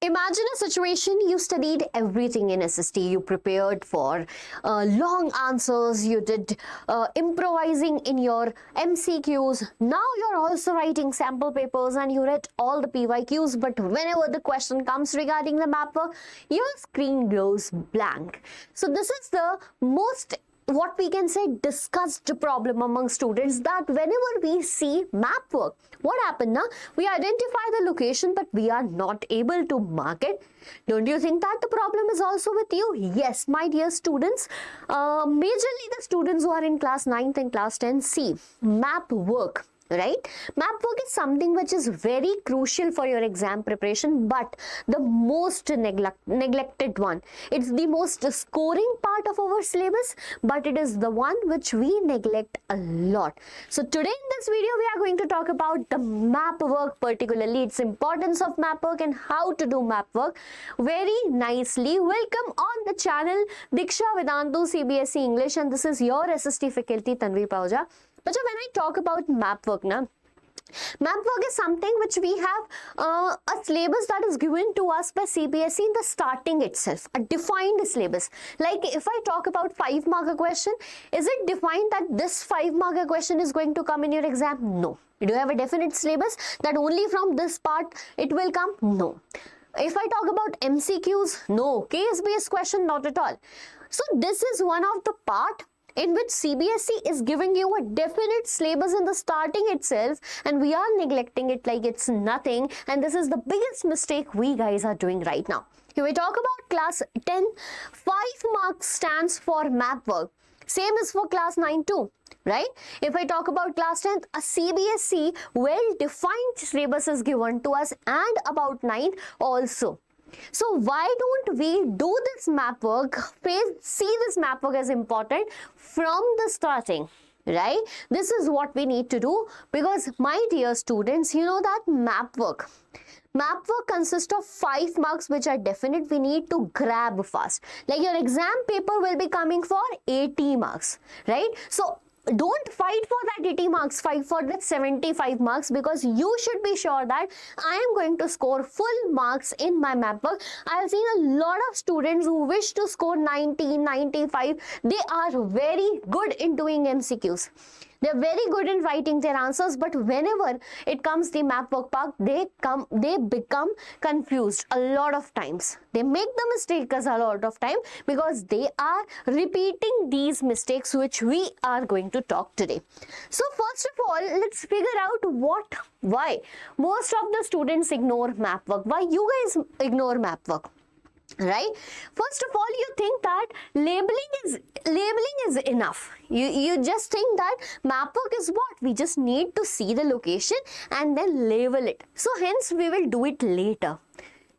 Imagine a situation you studied everything in SST. You prepared for long answers. You did improvising in your MCQs. Now you're also writing sample papers and you read all the PYQs. But whenever the question comes regarding the map work, your screen goes blank. So this is the most what we can say discussed problem among students, that whenever we see map work, what happened now? We identify the location but we are not able to mark it. Don't you think that the problem is also with you? Yes, my dear students, majorly the students who are in class 9th and class 10 see map work. Right? Map work is something which is very crucial for your exam preparation, but the most neglected one. It's the most scoring part of our syllabus, but it is the one which we neglect a lot. So today in this video, we are going to talk about the map work, particularly its importance of map work and how to do map work very nicely. Welcome on the channel Diksha Vedantu CBSE English, and this is your SST faculty Tanvi Pauja. But when I talk about map work, map work is something which we have a syllabus that is given to us by CBSE in the starting itself, a defined syllabus. Like if I talk about 5-marker question, is it defined that this 5-marker question is going to come in your exam? No. Do you have a definite syllabus that only from this part it will come? No. If I talk about MCQs, no. Case-based question, not at all. So this is one of the part in which CBSE is giving you a definite syllabus in the starting itself, and we are neglecting it like it's nothing, and this is the biggest mistake we guys are doing right now. Here we talk about class 10, 5 marks stands for map work. Same is for class 9 too, right? If I talk about class 10th, a CBSE well-defined syllabus is given to us, and about 9th also. So why don't we do this map work, see this map work as important from the starting, right? This is what we need to do, because my dear students, you know that map work consists of 5 marks which are definite. We need to grab fast. Like your exam paper will be coming for 80 marks, right? So don't fight for that 80 marks, fight for that 75 marks, because you should be sure that I am going to score full marks in my map work. I have seen a lot of students who wish to score 90, 95. They are very good in doing MCQs. They are very good in writing their answers, but whenever it comes the map work part, they become confused a lot of times. They make the mistakes a lot of time because they are repeating these mistakes which we are going to talk today. So first of all, let's figure out why most of the students ignore map work. Why you guys ignore map work? Right? First of all, you think that labeling is enough. You just think that map work is what? We just need to see the location and then label it. So hence we will do it later.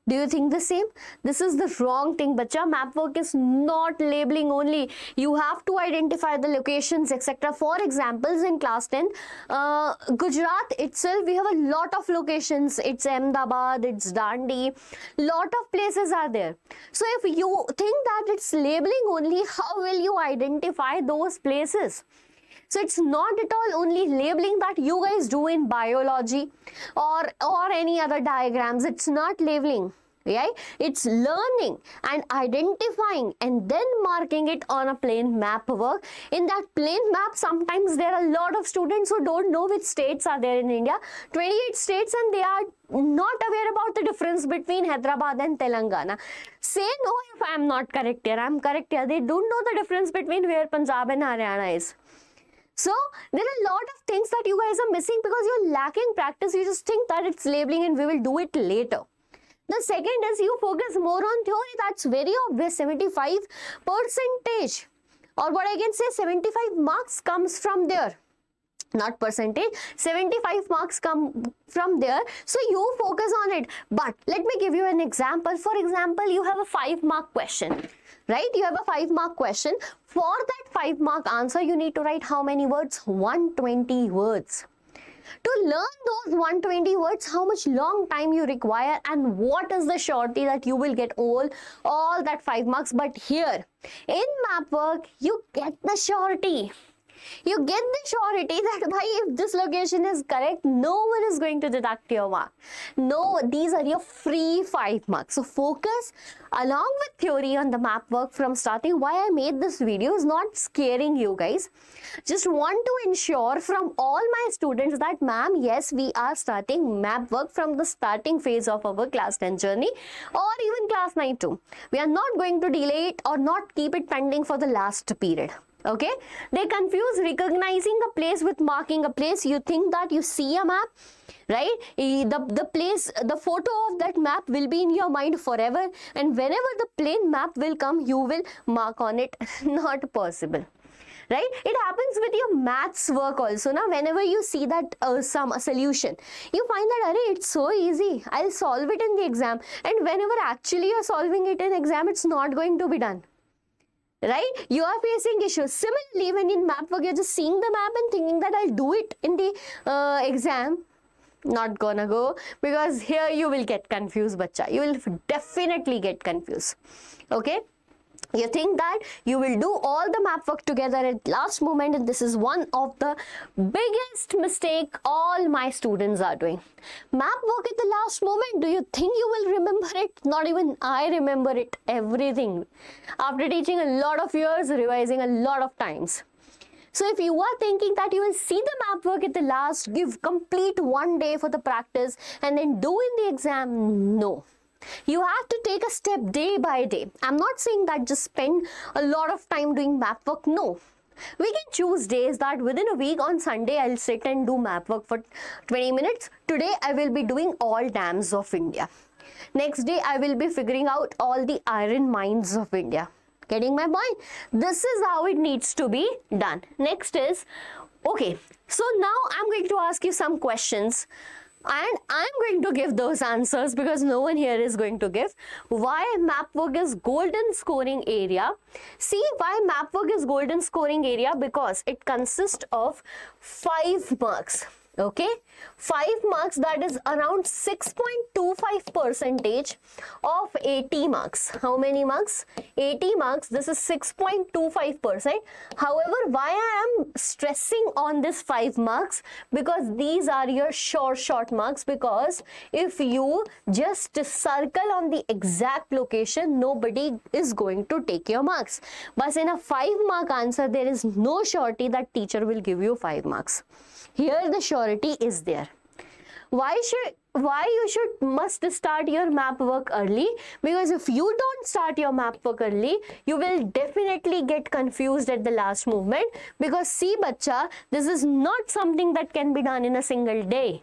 Do you think the same? This is the wrong thing, bacha. Map work is not labeling only. You have to identify the locations, etc. For examples, in class 10, Gujarat itself, we have a lot of locations. It's Ahmedabad, it's Dandi. Lot of places are there. So if you think that it's labeling only, how will you identify those places? So it's not at all only labeling that you guys do in biology or any other diagrams. It's not labeling, right? It's learning and identifying and then marking it on a plain map work. In that plain map, sometimes there are a lot of students who don't know which states are there in India. 28 states, and they are not aware about the difference between Hyderabad and Telangana. Say no if I am not correct here. I am correct here. They don't know the difference between where Punjab and Haryana is. So there are a lot of things that you guys are missing because you're lacking practice. You just think that it's labeling and we will do it later. The second is you focus more on theory. That's very obvious. 75%, or what I can say, 75 marks comes from there. Not percentage, 75 marks come from there. So you focus on it. But let me give you an example. For example, you have a 5-mark question. Right? You have a 5-mark question. For that 5-mark answer, you need to write how many words? 120 words. To learn those 120 words, how much long time you require and what is the surety that you will get all that 5 marks. But here, in map work, you get the surety. You get the surety that if this location is correct, no one is going to deduct your mark. No, these are your free 5 marks. So focus along with theory on the map work from starting. Why I made this video is not scaring you guys. Just want to ensure from all my students that ma'am, yes, we are starting map work from the starting phase of our class 10 journey or even class 9 too. We are not going to delay it or not keep it pending for the last period. Okay, they confuse recognizing a place with marking a place. You think that you see a map, right? The place, the photo of that map will be in your mind forever, and whenever the plain map will come, you will mark on it. Not possible, right? It happens with your maths work also. Now whenever you see that a solution, you find that it's so easy, I'll solve it in the exam, and whenever actually you're solving it in exam, it's not going to be done. Right? You are facing issues. Similarly, when in map work, you're just seeing the map and thinking that I'll do it in the exam. Not gonna go, because here you will get confused, bacha. You will definitely get confused. Okay? You think that you will do all the map work together at last moment, and this is one of the biggest mistake all my students are doing. Map work at the last moment, do you think you will remember it? Not even I remember it, everything. After teaching a lot of years, revising a lot of times. So if you are thinking that you will see the map work at the last, give complete 1 day for the practice and then do in the exam, no. You have to take a step day by day. I'm not saying that just spend a lot of time doing map work. No. We can choose days that within a week on Sunday, I'll sit and do map work for 20 minutes. Today, I will be doing all dams of India. Next day, I will be figuring out all the iron mines of India. Getting my point? This is how it needs to be done. Next is, okay, so now I'm going to ask you some questions. And I'm going to give those answers because no one here is going to give. Why map work is golden scoring area? See why map work is golden scoring area? Because it consists of 5 marks. Okay, 5 marks, that is around 6.25% of 80 marks. How many marks? 80 marks. This is 6.25%. However, why I am stressing on this 5 marks? Because these are your short marks. Because if you just circle on the exact location, nobody is going to take your marks. But in a 5 mark answer, there is no surety that teacher will give you 5 marks. Here the surety is there. Why you must start your map work early? Because if you don't start your map work early, you will definitely get confused at the last moment. Because see, bacha, this is not something that can be done in a single day.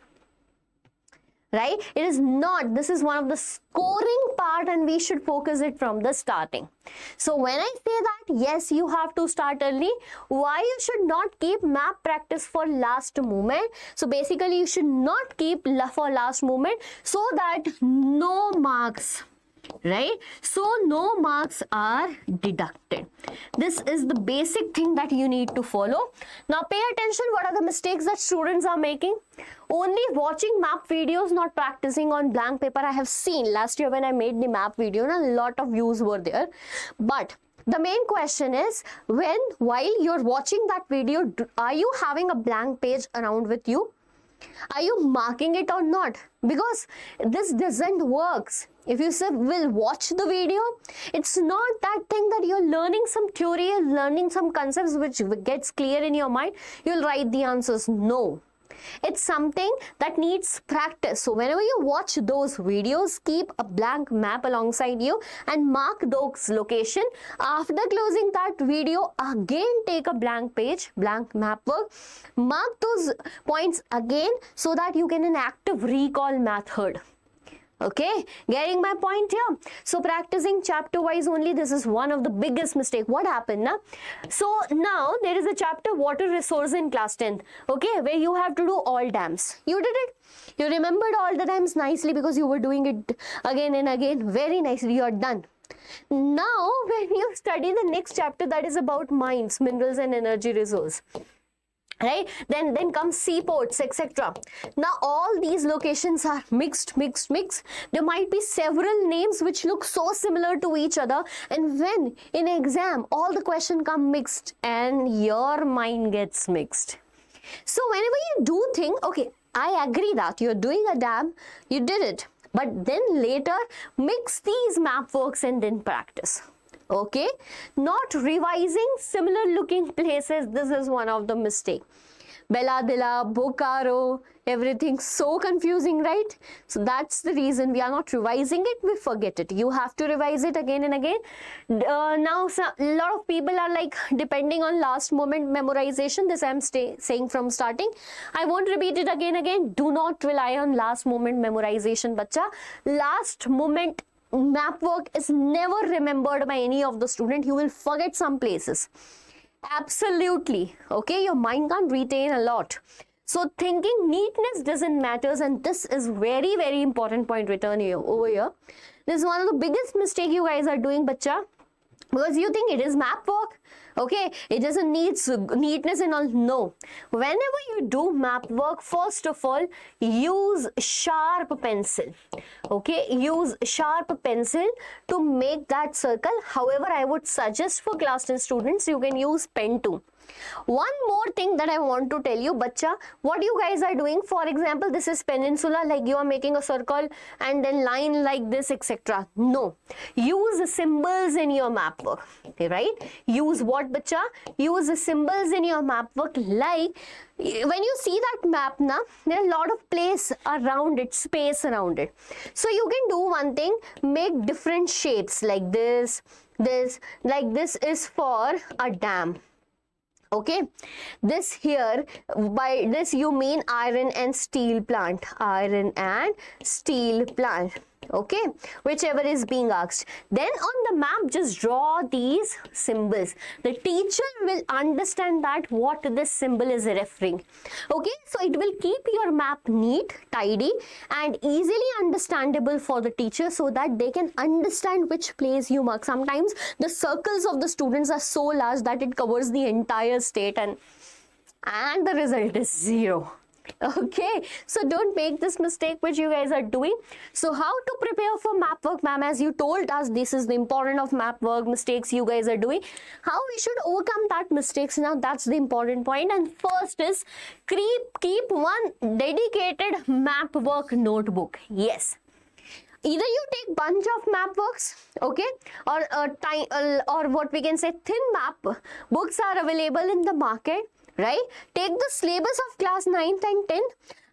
Right? It is not. This is one of the scoring part, and we should focus it from the starting. So when I say that, yes, you have to start early. Why you should not keep map practice for last moment? So basically, you should not keep for last moment so that no marks. Right? So no marks are deducted. This is the basic thing that you need to follow. Now pay attention, what are the mistakes that students are making? Only watching map videos, not practicing on blank paper. I have seen last year when I made the map video, a lot of views were there. But the main question is, while you're watching that video, are you having a blank page around with you? Are you marking it or not? Because this doesn't work. If you say will watch the video, it's not that thing that you're learning some theory, learning some concepts which gets clear in your mind, you'll write the answers. No. It's something that needs practice. So whenever you watch those videos, keep a blank map alongside you and mark those location. After closing that video, again take a blank page, blank map work, mark those points again so that you can an active recall method. Okay, getting my point here? So practicing chapter wise only, this is one of the biggest mistake. What happened now? So now there is a chapter water resource in class 10th, okay, where you have to do all dams. You did it. You remembered all the dams nicely because you were doing it again and again. Very nicely, you are done. Now when you study the next chapter, that is about mines, minerals and energy resource. right? Then comes seaports, etc. Now all these locations are mixed. There might be several names which look so similar to each other, and when in exam all the question come mixed and your mind gets mixed. So whenever you do think, okay, I agree that you're doing a dam, you did it, but then later mix these map works and then practice. Okay, not revising similar looking places. This is one of the mistake. Belladilla, Bokaro, everything so confusing, right? So that's the reason we are not revising it, we forget it. You have to revise it again and again. Now a lot of people are like depending on last moment memorization. This I'm saying from starting. I won't repeat it again. Do not rely on last moment memorization, bacha. Last moment map work is never remembered by any of the student. You will forget some places. Absolutely. Okay, your mind can't retain a lot. So thinking neatness doesn't matter, and this is very important point written here over here. This is one of the biggest mistake you guys are doing, bacha, because you think it is map work. Okay, it doesn't need neatness and all. No, whenever you do map work, first of all, use sharp pencil. Okay, use sharp pencil to make that circle. However, I would suggest for class 10 students, you can use pen too. One more thing that I want to tell you, bacha, what you guys are doing, for example, this is peninsula, like you are making a circle and then line like this, etc. No, use symbols in your map work. Okay, right? Use what, bacha? Use symbols in your map work. Like when you see that map, na, there are a lot of place around it, space around it. So you can do one thing, make different shapes like this, like this is for a dam. Okay, this here, by this you mean iron and steel plant, okay, whichever is being asked. Then on the map, just draw these symbols. The teacher will understand that what this symbol is referring. Okay, so it will keep your map neat, tidy and easily understandable for the teacher, so that they can understand which place you mark. Sometimes the circles of the students are so large that it covers the entire state, and the result is 0. Okay, so don't make this mistake which you guys are doing. So how to prepare for map work, ma'am? As you told us, this is the important of map work, mistakes you guys are doing. How we should overcome that mistakes? Now that's the important point. And first is keep one dedicated map work notebook. Yes. Either you take bunch of map works, okay, or what we can say thin map books are available in the market, right? Take the syllabus of class 9th and 10th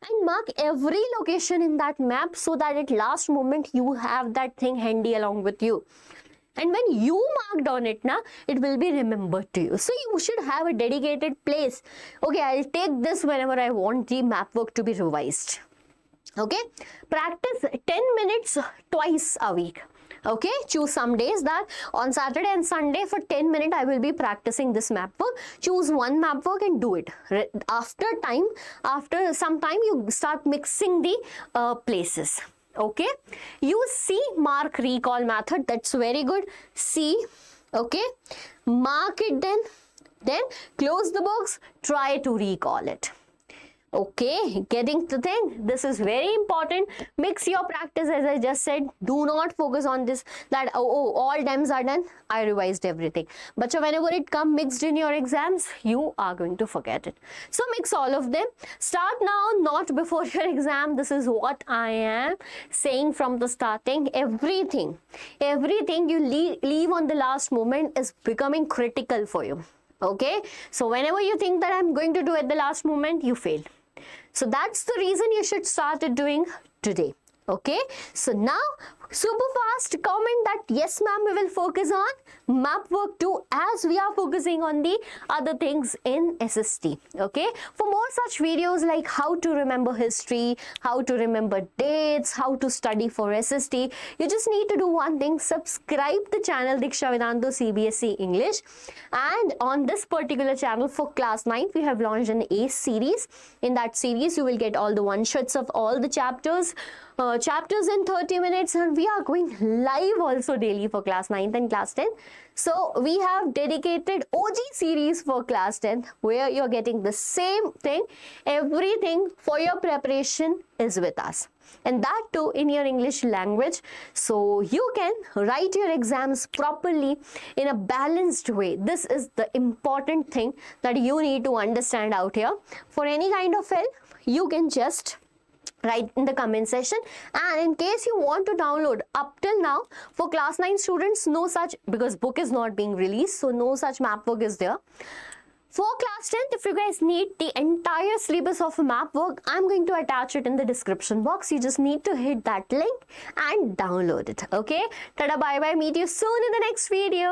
and mark every location in that map, so that at last moment you have that thing handy along with you. And when you marked on it, na, it will be remembered to you. So you should have a dedicated place. Okay, I'll take this whenever I want the map work to be revised. Okay, practice 10 minutes twice a week. Okay, choose some days that on Saturday and Sunday for 10 minutes I will be practicing this map work. Choose one map work and do it. After some time you start mixing the places. Okay, use see, mark, recall method. That's very good. See, okay, mark it, then close the box, try to recall it. Okay, getting the thing. This is very important. Mix your practice, as I just said. Do not focus on this, that oh all dams are done, I revised everything. But whenever it comes mixed in your exams, you are going to forget it. So mix all of them. Start now, not before your exam. This is what I am saying from the starting. Everything you leave on the last moment is becoming critical for you. Okay, so whenever you think that I'm going to do at the last moment, you fail. So that's the reason you should start doing today. Okay, so now super fast comment that yes ma'am, we will focus on map work too, as we are focusing on the other things in SST. Okay, for more such videos like how to remember history, how to remember dates, how to study for SST, you just need to do one thing: subscribe the channel Diksha Vedantu CBSE English. And on this particular channel for class 9, we have launched an ACE series. In that series you will get all the one shots of all the chapters in 30 minutes, and we are going live also daily for class 9th and class 10th. So we have dedicated OG series for class 10th where you're getting the same thing. Everything for your preparation is with us, and that too in your English language, so you can write your exams properly in a balanced way. This is the important thing that you need to understand out here. For any kind of help, you can just write in the comment section, and in case you want to download, up till now for class 9 students, no such, because book is not being released, so no such Mapwork is there. For class 10th, if you guys need the entire syllabus of Mapwork, I'm going to attach it in the description box. You just need to hit that link and download it. Okay, tada, bye bye, meet you soon in the next video.